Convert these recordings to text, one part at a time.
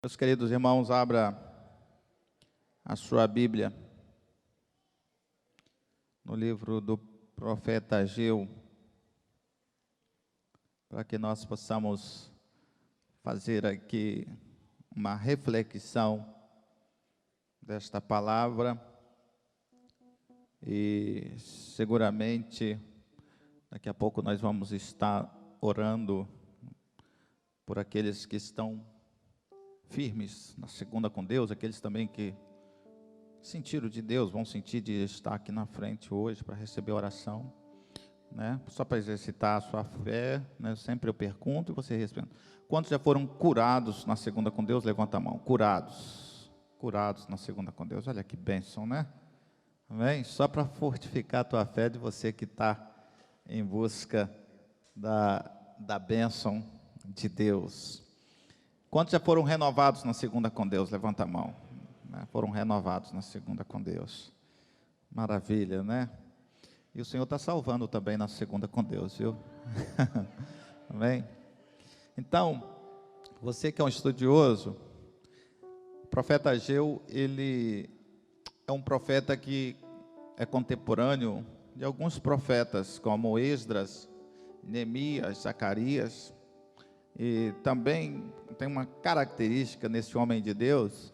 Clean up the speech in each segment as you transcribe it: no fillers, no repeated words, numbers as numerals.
Meus queridos irmãos, abra a sua Bíblia no livro do profeta Ageu, para que nós possamos fazer aqui uma reflexão desta palavra e seguramente daqui a pouco nós vamos estar orando por aqueles que estão firmes na segunda com Deus, aqueles também que sentiram de Deus, vão sentir de estar aqui na frente hoje para receber oração, né? Só para exercitar a sua fé, né? Sempre eu pergunto e você responde. Quantos já foram curados na segunda com Deus? Levanta a mão. Curados na segunda com Deus. Olha que bênção, né? Amém? Só para fortificar a tua fé de você que está em busca da bênção de Deus. Quantos já foram renovados na segunda com Deus? Levanta a mão. Foram renovados na segunda com Deus. Maravilha, né? E o Senhor está salvando também na segunda com Deus, viu? Amém? Então, você que é um estudioso, o profeta Ageu, ele é um profeta que é contemporâneo de alguns profetas, como Esdras, Neemias, Zacarias. E também tem uma característica nesse homem de Deus,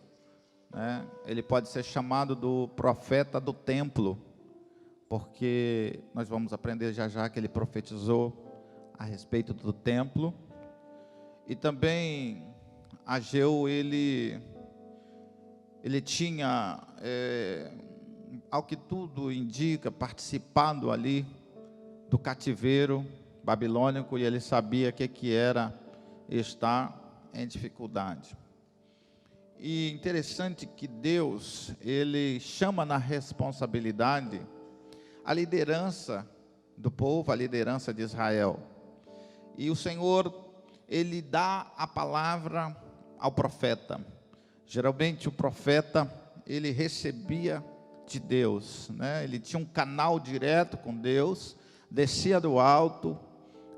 né? Ele pode ser chamado do profeta do templo, porque nós vamos aprender já que ele profetizou a respeito do templo. E também Ageu, ele tinha, ao que tudo indica, participado ali do cativeiro babilônico, e ele sabia o que era estar em dificuldade. E interessante que Deus, ele chama na responsabilidade a liderança do povo, a liderança de Israel. E o Senhor, ele dá a palavra ao profeta. Geralmente o profeta, ele recebia de Deus, né? Ele tinha um canal direto com Deus, descia do alto.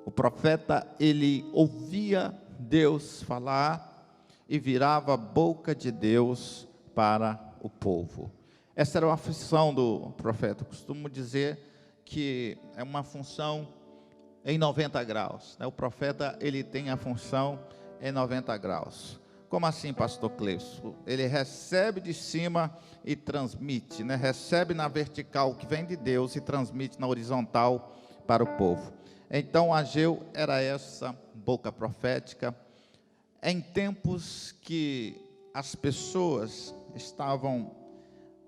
O profeta, ele ouvia Deus falar e virava a boca de Deus para o povo. Essa era uma função do profeta. Eu costumo dizer que é uma função em 90 graus, né? O profeta, ele tem a função em 90 graus. Como assim, pastor Cleison? Ele recebe de cima e transmite, né? Recebe na vertical o que vem de Deus e transmite na horizontal para o povo. Então Ageu era essa boca profética, em tempos que as pessoas estavam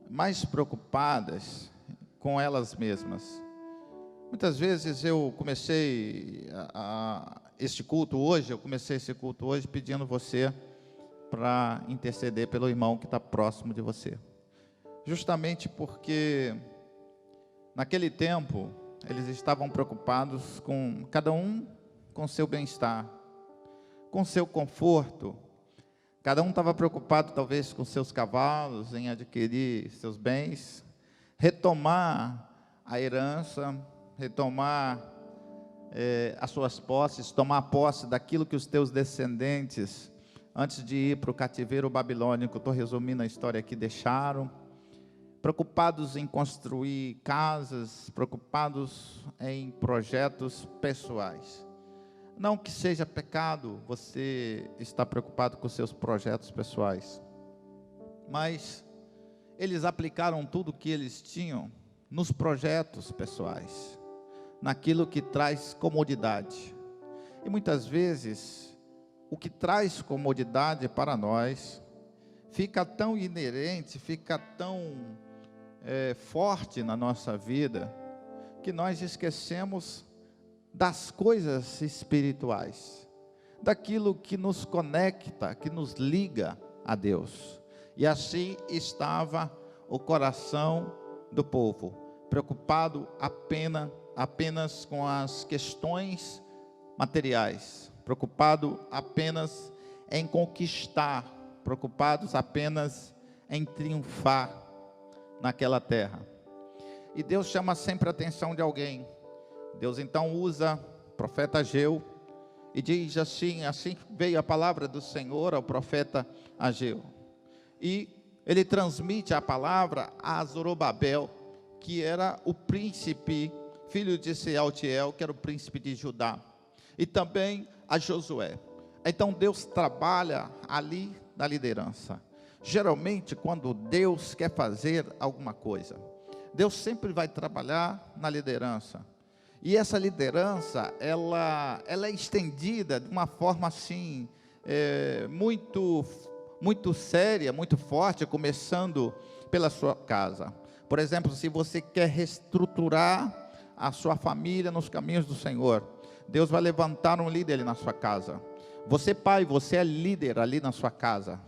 mais preocupadas com elas mesmas. Muitas vezes eu comecei esse culto hoje pedindo você para interceder pelo irmão que está próximo de você. Justamente porque naquele tempo eles estavam preocupados com cada um com seu bem-estar, com seu conforto. Cada um estava preocupado talvez com seus cavalos, em adquirir seus bens, retomar a herança, retomar as suas posses, tomar posse daquilo que os teus descendentes, antes de ir para o cativeiro babilônico, estou resumindo a história aqui, deixaram. Preocupados em construir casas, preocupados em projetos pessoais. Não que seja pecado você estar preocupado com seus projetos pessoais, mas eles aplicaram tudo o que eles tinham nos projetos pessoais, naquilo que traz comodidade. E muitas vezes, o que traz comodidade para nós, fica tão inerente, fica tão forte na nossa vida, que nós esquecemos das coisas espirituais, daquilo que nos conecta, que nos liga a Deus. E assim estava o coração do povo, preocupado apenas com as questões materiais, preocupado apenas em conquistar, preocupados apenas em triunfar naquela terra. E Deus chama sempre a atenção de alguém. Deus então usa o profeta Ageu, E diz assim: assim veio a palavra do Senhor ao profeta Ageu. E ele transmite a palavra a Zorobabel, que era o príncipe, filho de Sealtiel, que era o príncipe de Judá. E também a Josué. Então Deus trabalha ali na liderança. Geralmente, quando Deus quer fazer alguma coisa, Deus sempre vai trabalhar na liderança. E essa liderança, ela é estendida de uma forma assim, muito séria, muito forte, começando pela sua casa. Por exemplo, se você quer reestruturar a sua família nos caminhos do Senhor, Deus vai levantar um líder ali na sua casa. Você, pai, você é líder ali na sua casa.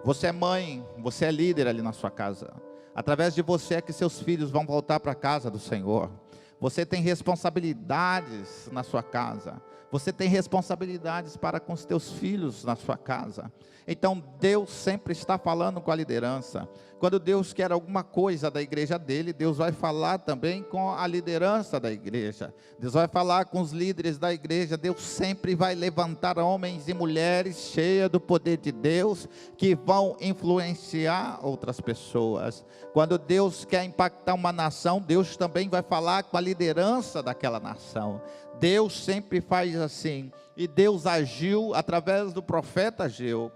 Você é mãe, você é líder ali na sua casa. Através de você é que seus filhos vão voltar para a casa do Senhor. Você tem responsabilidades na sua casa. Você tem responsabilidades para com os teus filhos na sua casa. Então Deus sempre está falando com a liderança. Quando Deus quer alguma coisa da igreja dele, Deus vai falar também com a liderança da igreja. Deus vai falar com os líderes da igreja. Deus sempre vai levantar homens e mulheres cheios do poder de Deus, que vão influenciar outras pessoas. Quando Deus quer impactar uma nação, Deus também vai falar com a liderança daquela nação. Deus sempre faz assim. E Deus agiu através do profeta Ageu,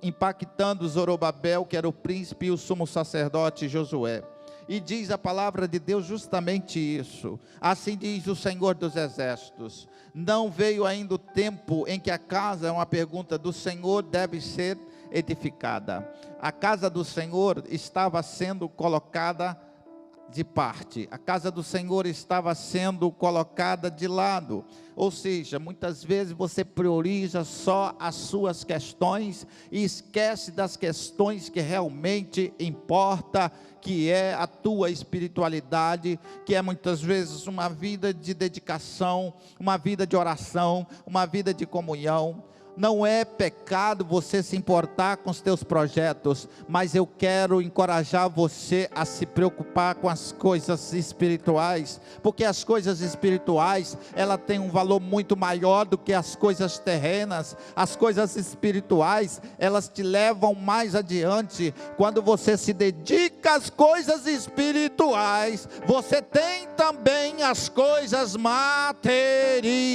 impactando Zorobabel, que era o príncipe, e o sumo sacerdote Josué. E diz a palavra de Deus justamente isso. Assim diz o Senhor dos Exércitos: não veio ainda o tempo em que a casa, é uma pergunta do Senhor, deve ser edificada. A casa do Senhor estava sendo colocada de parte, a casa do Senhor estava sendo colocada de lado. Ou seja, muitas vezes você prioriza só as suas questões e esquece das questões que realmente importa, que é a tua espiritualidade, que é muitas vezes uma vida de dedicação, uma vida de oração, uma vida de comunhão. Não é pecado você se importar com os teus projetos, mas eu quero encorajar você a se preocupar com as coisas espirituais, porque as coisas espirituais, ela tem um valor muito maior do que as coisas terrenas. As coisas espirituais, elas te levam mais adiante. Quando você se dedica às coisas espirituais, você tem também as coisas materiais.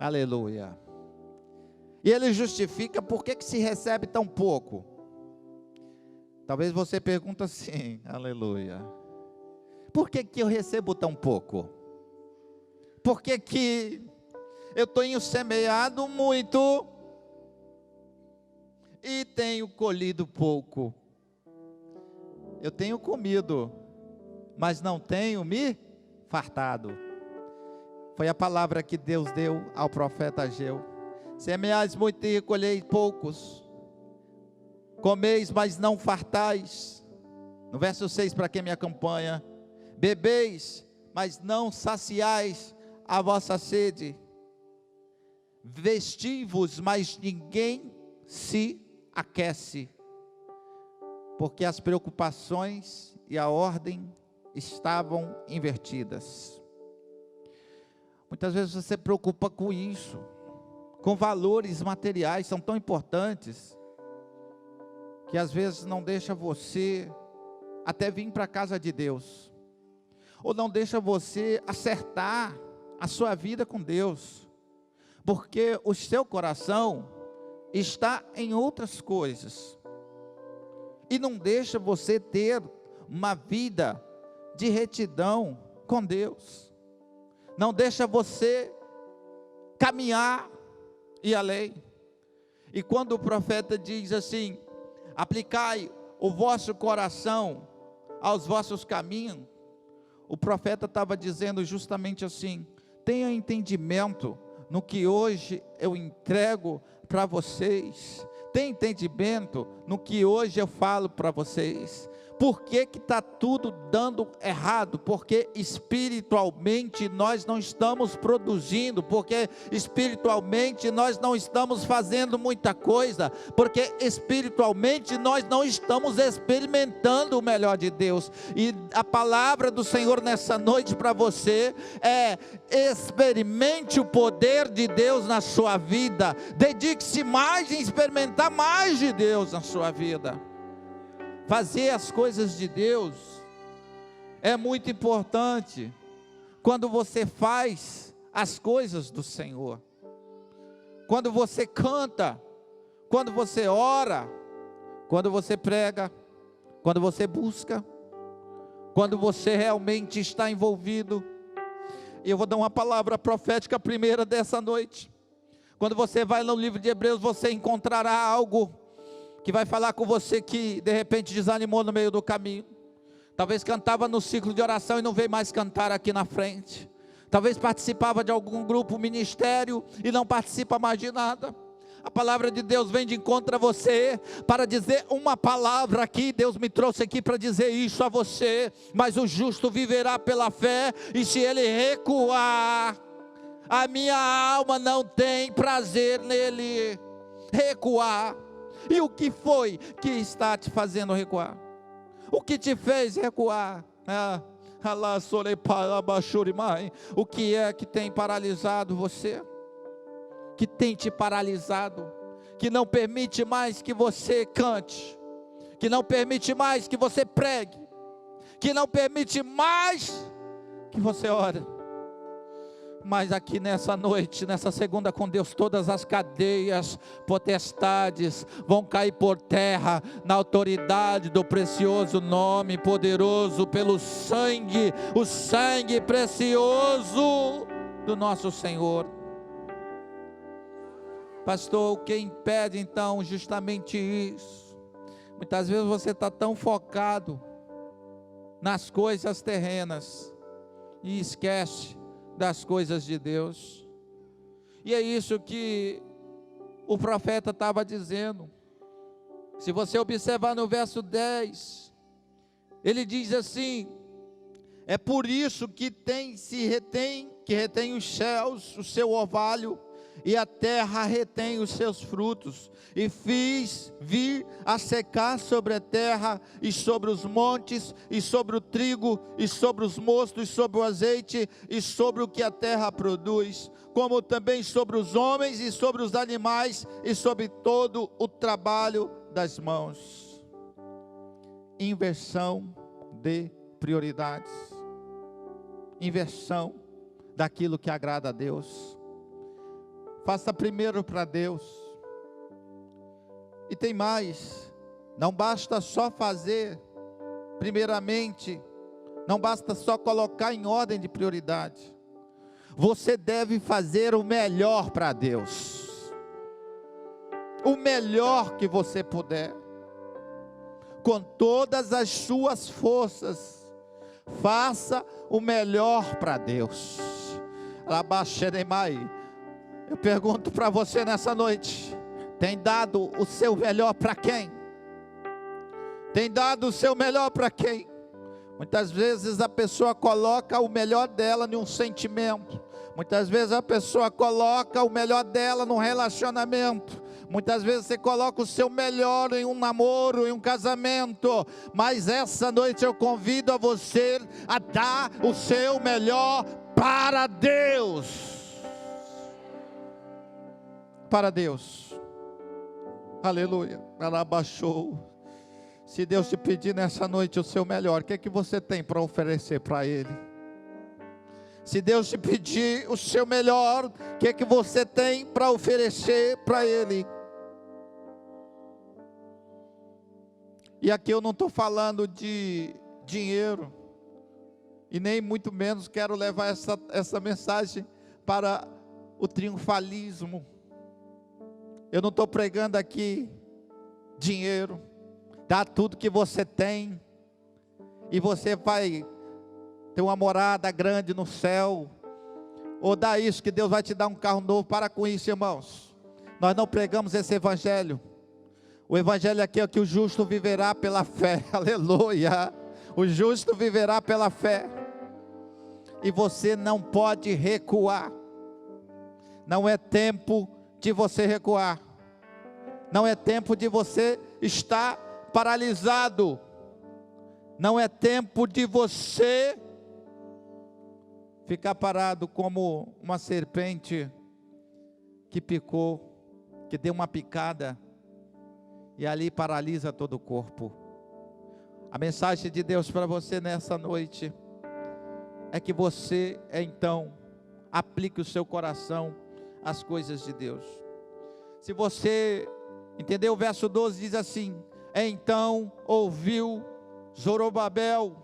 Aleluia. E ele justifica por que se recebe tão pouco. Talvez você pergunte assim: aleluia, por que eu recebo tão pouco? Por que eu tenho semeado muito e tenho colhido pouco? Eu tenho comido, mas não tenho me fartado. Foi a palavra que Deus deu ao profeta Ageu: semeais muito e recolheis poucos, comeis, mas não fartais. No verso 6, para quem me acompanha: bebeis, mas não saciais a vossa sede. Vesti-vos, mas ninguém se aquece, porque as preocupações e a ordem estavam invertidas. Muitas vezes você se preocupa com isso, com valores materiais, são tão importantes, que às vezes não deixa você até vir para a casa de Deus, ou não deixa você acertar a sua vida com Deus, porque o seu coração está em outras coisas, e não deixa você ter uma vida de retidão com Deus. Não deixa você caminhar e além. E quando o profeta diz assim: aplicai o vosso coração aos vossos caminhos, o profeta estava dizendo justamente assim: tenha entendimento no que hoje eu entrego para vocês. Tenha entendimento no que hoje eu falo para vocês. Por que está tudo dando errado? Porque espiritualmente nós não estamos produzindo, porque espiritualmente nós não estamos fazendo muita coisa, porque espiritualmente nós não estamos experimentando o melhor de Deus. E a palavra do Senhor nessa noite para você é: experimente o poder de Deus na sua vida, dedique-se mais em experimentar mais de Deus na sua vida. Fazer as coisas de Deus é muito importante. Quando você faz as coisas do Senhor, quando você canta, quando você ora, quando você prega, quando você busca, quando você realmente está envolvido. E eu vou dar uma palavra profética primeira dessa noite. Quando você vai no livro de Hebreus, você encontrará algo que vai falar com você que de repente desanimou no meio do caminho. Talvez cantava no ciclo de oração e não veio mais cantar aqui na frente. Talvez participava de algum grupo, ministério, e não participa mais de nada. A palavra de Deus vem de encontro a você para dizer uma palavra aqui. Deus me trouxe aqui para dizer isso a você. Mas o justo viverá pela fé, e se ele recuar, a minha alma não tem prazer nele. Recuar. E o que foi que está te fazendo recuar? O que te fez recuar? O que é que tem paralisado você? Que tem te paralisado? Que não permite mais que você cante? Que não permite mais que você pregue? Que não permite mais que você ore? Mas aqui nessa noite, nessa segunda com Deus, todas as cadeias, potestades vão cair por terra, na autoridade do precioso nome poderoso, pelo sangue, o sangue precioso do nosso Senhor. Pastor, o que impede então justamente isso? Muitas vezes você está tão focado nas coisas terrenas e esquece das coisas de Deus. E é isso que o profeta estava dizendo. Se você observar no verso 10, ele diz assim: é por isso que retém os céus o seu orvalho, e a terra retém os seus frutos, e fiz vir a secar sobre a terra, e sobre os montes, e sobre o trigo, e sobre os mostos, e sobre o azeite, e sobre o que a terra produz, como também sobre os homens, e sobre os animais, e sobre todo o trabalho das mãos. Inversão de prioridades, inversão daquilo que agrada a Deus. Faça primeiro para Deus. E tem mais, não basta só fazer primeiramente, não basta só colocar em ordem de prioridade. Você deve fazer o melhor para Deus, o melhor que você puder, com todas as suas forças. Faça o melhor para Deus. Eu pergunto para você nessa noite: tem dado o seu melhor para quem? Tem dado o seu melhor para quem? Muitas vezes a pessoa coloca o melhor dela em um sentimento. Muitas vezes a pessoa coloca o melhor dela num relacionamento. Muitas vezes você coloca o seu melhor em um namoro, em um casamento. Mas essa noite eu convido a você a dar o seu melhor para Deus. Para Deus. Aleluia. Ela abaixou. Se Deus te pedir nessa noite o seu melhor, o que é que você tem para oferecer para Ele? Se Deus te pedir o seu melhor, o que é que você tem para oferecer para Ele? E aqui eu não estou falando de dinheiro, e nem muito menos quero levar essa mensagem para o triunfalismo. Eu não estou pregando aqui dinheiro. Dá tudo que você tem, e você vai ter uma morada grande no céu. Ou dá isso que Deus vai te dar um carro novo. Para com isso, irmãos. Nós não pregamos esse evangelho. O evangelho aqui é que o justo viverá pela fé, aleluia. O justo viverá pela fé. E você não pode recuar. Não é tempo de você recuar. Não é tempo de você estar paralisado. Não é tempo de você ficar parado como uma serpente que picou, que deu uma picada e ali paralisa todo o corpo. A mensagem de Deus para você nessa noite é que você, então, aplique o seu coração às coisas de Deus. Se você entendeu, o verso 12 diz assim: então ouviu Zorobabel,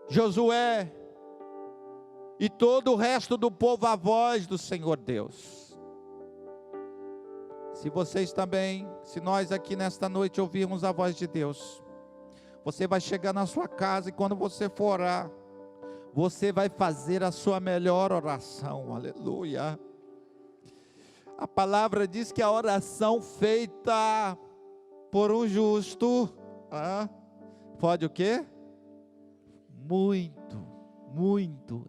Josué e todo o resto do povo a voz do Senhor Deus. Se vocês também, se nós aqui nesta noite ouvirmos a voz de Deus, você vai chegar na sua casa e quando você for orar, você vai fazer a sua melhor oração, aleluia. A palavra diz que a oração feita por um justo, pode o quê? Muito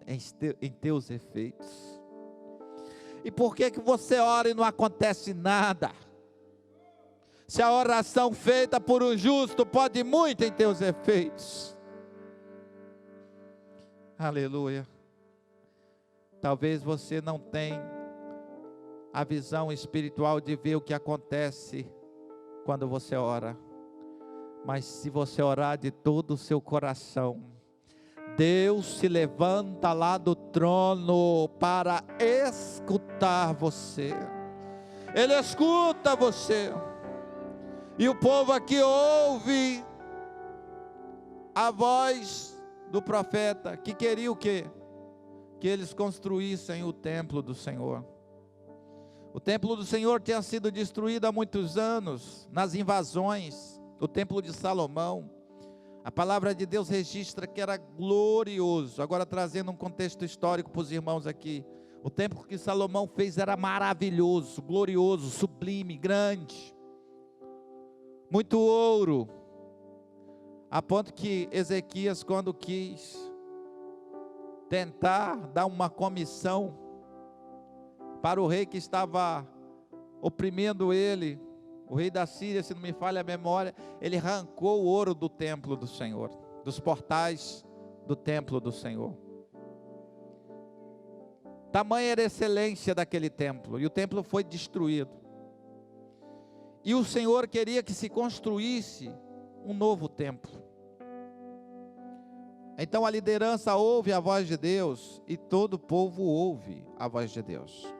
em teus efeitos. E por que você ora e não acontece nada? Se a oração feita por um justo pode muito em teus efeitos. Aleluia. Talvez você não tenha a visão espiritual de ver o que acontece quando você ora. Mas se você orar de todo o seu coração, Deus se levanta lá do trono para escutar você. Ele escuta você. E o povo aqui ouve a voz do profeta, que queria o quê? Que eles construíssem o templo do Senhor. O templo do Senhor tinha sido destruído há muitos anos, nas invasões. O templo de Salomão, a palavra de Deus registra que era glorioso. Agora trazendo um contexto histórico para os irmãos aqui. O templo que Salomão fez era maravilhoso, glorioso, sublime, grande. Muito ouro. A ponto que Ezequias, quando quis tentar dar uma comissão para o rei que estava oprimindo ele, o rei da Síria, se não me falha a memória, ele arrancou o ouro do templo do Senhor, dos portais do templo do Senhor. Tamanha era a excelência daquele templo, e o templo foi destruído. E o Senhor queria que se construísse um novo templo. Então a liderança ouve a voz de Deus, e todo o povo ouve a voz de Deus.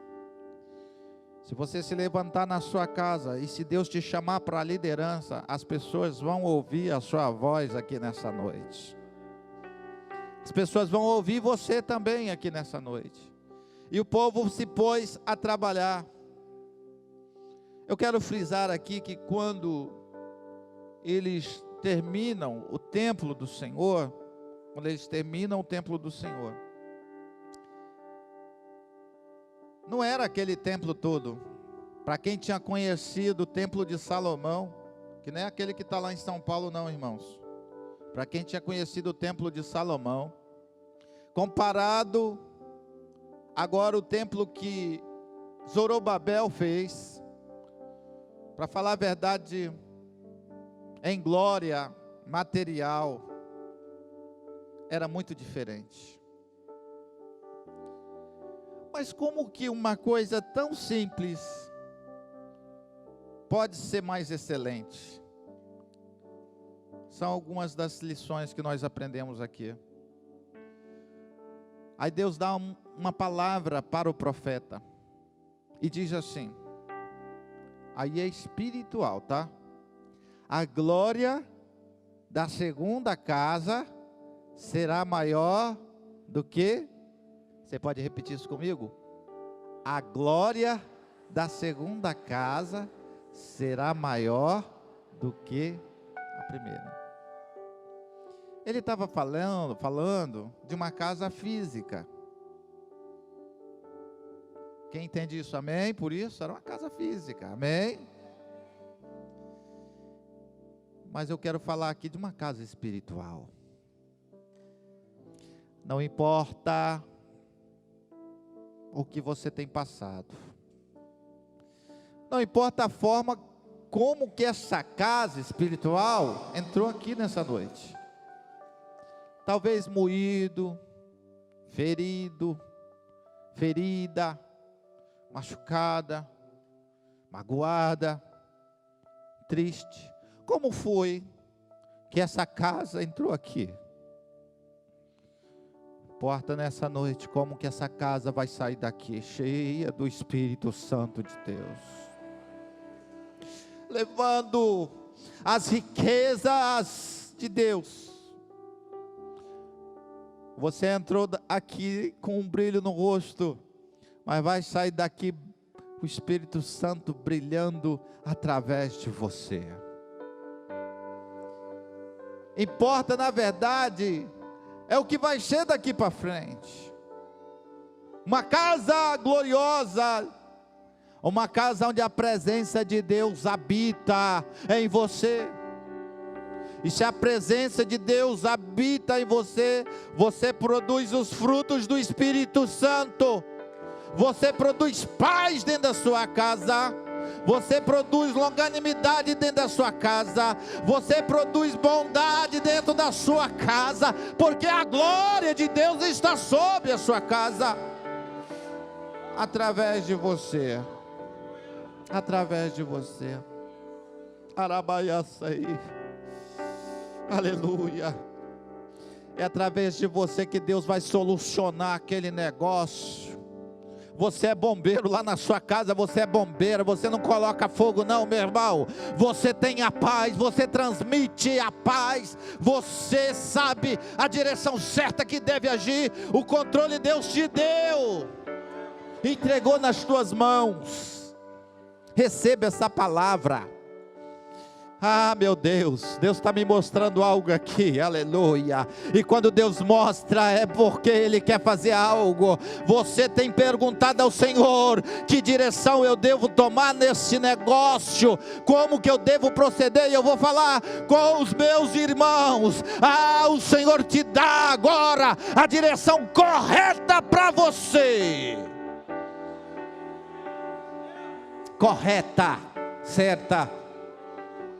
Se você se levantar na sua casa e se Deus te chamar para a liderança, as pessoas vão ouvir a sua voz aqui nessa noite. As pessoas vão ouvir você também aqui nessa noite. E o povo se pôs a trabalhar. Eu quero frisar aqui que quando eles terminam o templo do Senhor, não era aquele templo todo. Para quem tinha conhecido o templo de Salomão, que não é aquele que está lá em São Paulo não, irmãos. Para quem tinha conhecido o templo de Salomão, comparado agora o templo que Zorobabel fez, para falar a verdade, em glória material, era muito diferente. Mas como que uma coisa tão simples pode ser mais excelente? São algumas das lições que nós aprendemos aqui. Aí Deus dá uma palavra para o profeta e diz assim, aí é espiritual, tá? A glória da segunda casa será maior do que... Você pode repetir isso comigo? A glória da segunda casa será maior do que a primeira. Ele estava falando de uma casa física. Quem entende isso? Amém? Por isso, era uma casa física. Amém? Mas eu quero falar aqui de uma casa espiritual. Não importa o que você tem passado. Não importa a forma como que essa casa espiritual entrou aqui nessa noite. Talvez moído, ferido, ferida, machucada, magoada, triste. Como foi que essa casa entrou aqui? Importa nessa noite como que essa casa vai sair daqui, cheia do Espírito Santo de Deus, levando as riquezas de Deus. Você entrou aqui com um brilho no rosto, mas vai sair daqui o Espírito Santo brilhando através de você. Importa, na verdade, é o que vai ser daqui para frente. Uma casa gloriosa, uma casa onde a presença de Deus habita em você. E se a presença de Deus habita em você, você produz os frutos do Espírito Santo. Você produz paz dentro da sua casa. Você produz longanimidade dentro da sua casa. Você produz bondade dentro da sua casa. Porque a glória de Deus está sobre a sua casa. Através de você. Através de você. Arabaiaçaí. Aleluia. É através de você que Deus vai solucionar aquele negócio. Você é bombeiro lá na sua casa, você é bombeira, você não coloca fogo não, meu irmão. Você tem a paz, você transmite a paz, você sabe a direção certa que deve agir. O controle Deus te deu, entregou nas tuas mãos. Receba essa palavra. Ah, meu Deus, Deus está me mostrando algo aqui, aleluia. E quando Deus mostra, é porque Ele quer fazer algo. Você tem perguntado ao Senhor: que direção eu devo tomar nesse negócio? Como que eu devo proceder? E eu vou falar com os meus irmãos. Ah, o Senhor te dá agora a direção correta para você. Correta, certa.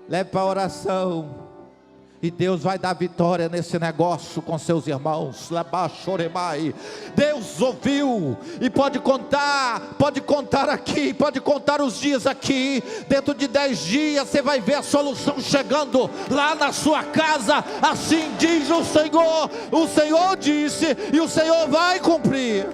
Leve para a oração, e Deus vai dar vitória nesse negócio com seus irmãos. Deus ouviu, e pode contar aqui, pode contar os dias aqui. Dentro de 10 dias você vai ver a solução chegando lá na sua casa. Assim diz o Senhor disse, e o Senhor vai cumprir.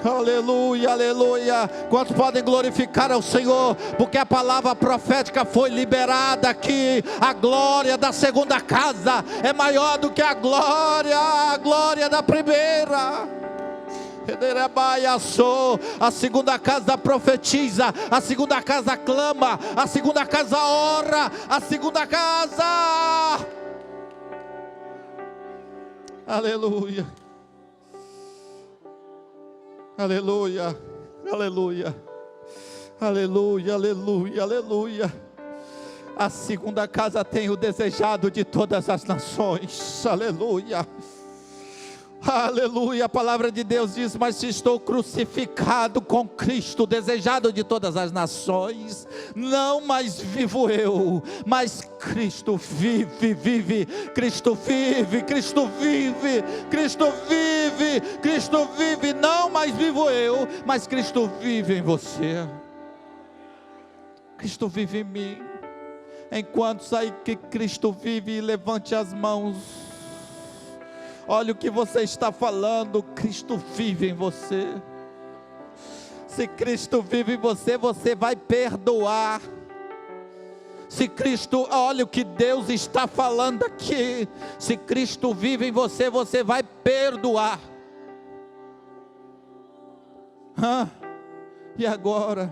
Aleluia, aleluia. Quantos podem glorificar ao Senhor? Porque a palavra profética foi liberada aqui. A glória da segunda casa é maior do que a glória da primeira. A segunda casa profetiza, a segunda casa clama, a segunda casa ora, a segunda casa. Aleluia. Aleluia, aleluia, aleluia, aleluia, aleluia. A segunda casa tem o desejado de todas as nações, aleluia. Aleluia, a palavra de Deus diz: mas se estou crucificado com Cristo, desejado de todas as nações, não mais vivo eu, mas Cristo vive, Cristo vive, Cristo vive, Cristo vive, Cristo vive, não mais vivo eu, mas Cristo vive em você, Cristo vive em mim. Enquanto sair que Cristo vive, levante as mãos. Olha o que você está falando, Cristo vive em você. Se Cristo vive em você, você vai perdoar. Se Cristo, olha o que Deus está falando aqui. Se Cristo vive em você, você vai perdoar. E agora?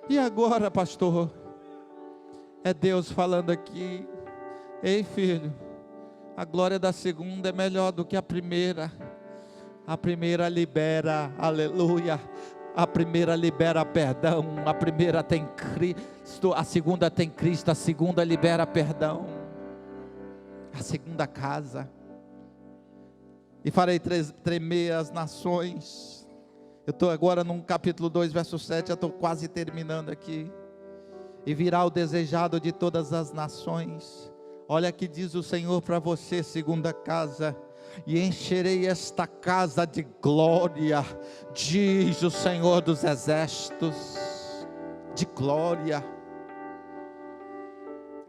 E agora, pastor? É Deus falando aqui. Ei, filho, a glória da segunda é melhor do que a primeira. A primeira libera, aleluia, A primeira libera perdão, a primeira tem Cristo, a segunda tem Cristo, a segunda libera perdão. A segunda casa. E farei tremer as nações. Eu estou agora no capítulo 2, verso 7, já estou quase terminando aqui. E virá o desejado de todas as nações. Olha que diz o Senhor para você, segunda casa: e encherei esta casa de glória, diz o Senhor dos exércitos. De glória,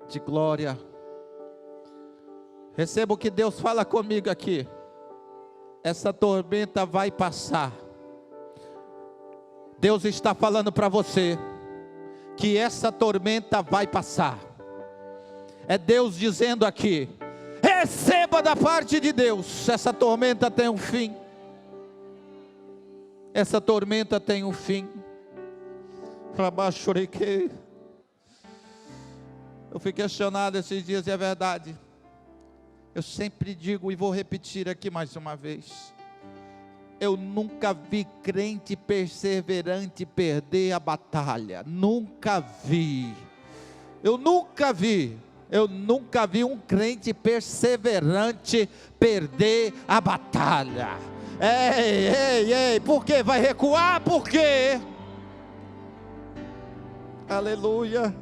de glória. Receba o que Deus fala comigo aqui. Essa tormenta vai passar. Deus está falando para você que essa tormenta vai passar. É Deus dizendo aqui: receba da parte de Deus, essa tormenta tem um fim. Essa tormenta tem um fim. Eu fui questionado esses dias, e é verdade. Eu sempre digo e vou repetir aqui mais uma vez: eu nunca vi crente perseverante perder a batalha. Nunca vi. Eu nunca vi um crente perseverante perder a batalha. Ei, por que vai recuar? Por quê? Aleluia.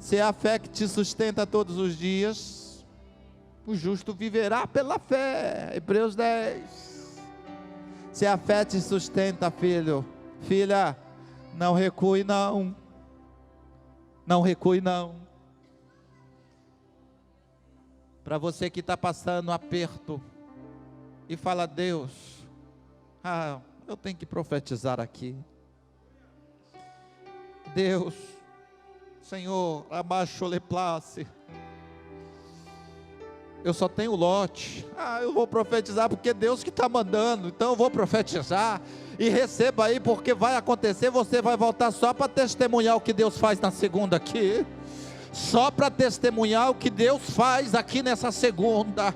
Se é a fé que te sustenta todos os dias, o justo viverá pela fé. Hebreus 10. Se a fé te sustenta, filho, filha, não recue não. Não recue não. Para você que está passando aperto e fala: Deus, eu tenho que profetizar aqui. Deus, Senhor, abaixo le place. Eu só tenho lote. Eu vou profetizar porque Deus que está mandando. Então eu vou profetizar. E receba aí, porque vai acontecer. Você vai voltar só para testemunhar o que Deus faz na segunda aqui. Só para testemunhar o que Deus faz aqui nessa segunda.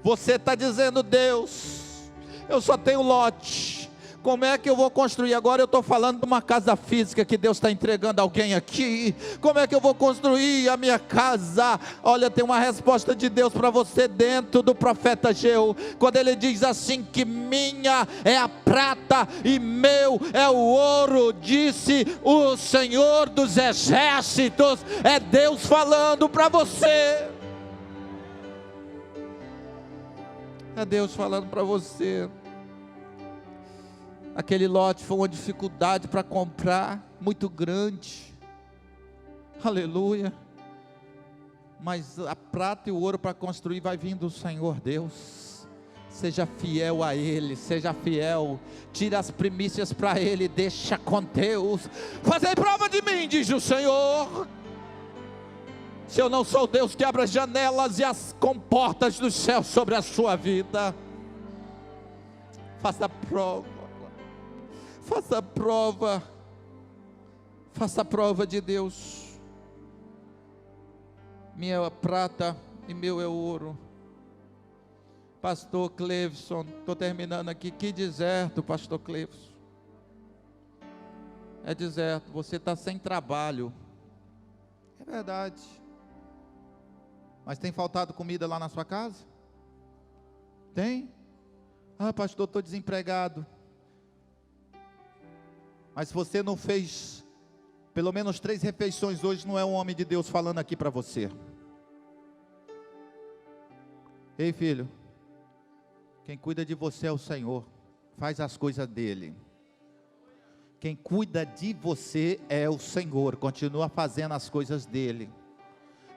Você está dizendo: Deus, eu só tenho lote. Como é que eu vou construir? Agora eu estou falando de uma casa física que Deus está entregando a alguém aqui. Como é que eu vou construir a minha casa? Olha, tem uma resposta de Deus para você dentro do profeta Ageu, quando ele diz assim: que minha é a prata e meu é o ouro, disse o Senhor dos exércitos. É Deus falando para você. É Deus falando para você. Aquele lote foi uma dificuldade para comprar, muito grande. Aleluia. Mas a prata e o ouro para construir vai vir do Senhor Deus. Seja fiel a Ele, seja fiel. Tira as primícias para Ele, deixa com Deus. Fazei prova de mim, diz o Senhor. Se eu não sou Deus que abre as janelas e as comportas do céu sobre a sua vida. Faça prova. Faça prova. Faça prova de Deus. Minha é prata e meu é ouro. Pastor Cleveson, estou terminando aqui. Que deserto, pastor Cleveson. É deserto, você está sem trabalho. É verdade. Mas tem faltado comida lá na sua casa? Tem? Pastor, estou desempregado. Mas se você não fez pelo menos 3 refeições hoje, não é um homem de Deus falando aqui para você. Ei, filho, quem cuida de você é o Senhor. Faz as coisas dele. Quem cuida de você é o Senhor. Continua fazendo as coisas dele.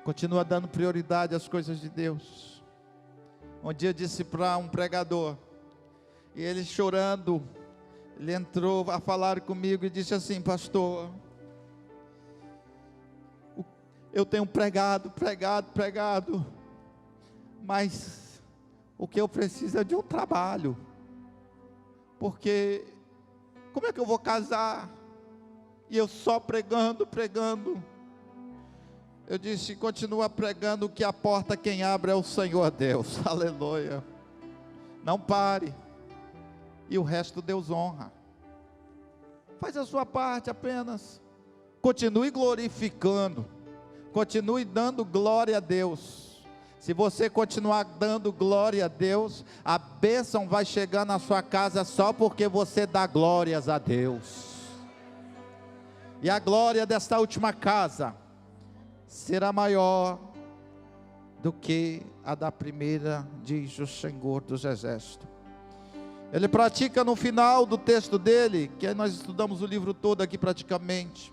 Continua dando prioridade às coisas de Deus. Um dia eu disse para um pregador, e ele chorando, ele entrou a falar comigo e disse assim: pastor, eu tenho pregado, mas o que eu preciso é de um trabalho, porque como é que eu vou casar, e eu só pregando, eu disse: continua pregando, que a porta quem abre é o Senhor Deus, aleluia, não pare, e o resto Deus honra. Faz a sua parte apenas. Continue glorificando. Continue dando glória a Deus. Se você continuar dando glória a Deus, a bênção vai chegar na sua casa só porque você dá glórias a Deus. E a glória desta última casa será maior do que a da primeira, diz o Senhor dos Exércitos. Ele pratica no final do texto dele, que nós estudamos o livro todo aqui praticamente,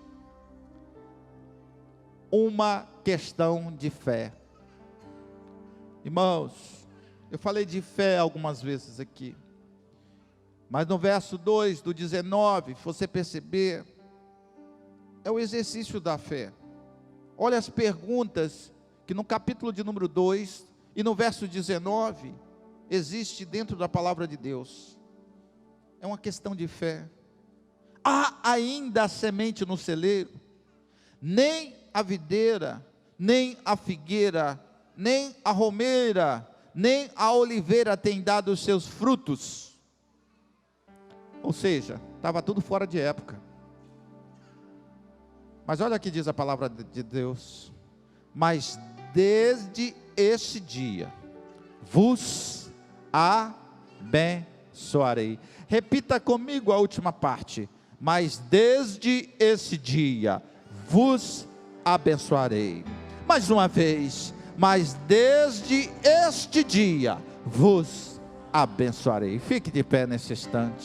uma questão de fé. Irmãos, eu falei de fé algumas vezes aqui, mas no verso 2 do 19, se você perceber, é o exercício da fé. Olha as perguntas que no capítulo de número 2 e no verso 19, existe dentro da palavra de Deus. É uma questão de fé. Há ainda a semente no celeiro? Nem a videira, nem a figueira, nem a romeira, nem a oliveira tem dado os seus frutos. Ou seja, estava tudo fora de época. Mas olha o que diz a palavra de Deus. Mas desde este dia vos abençoarei. Repita comigo a última parte. Mas desde esse dia vos abençoarei. Mais uma vez. Mas desde este dia vos abençoarei. Fique de pé nesse instante.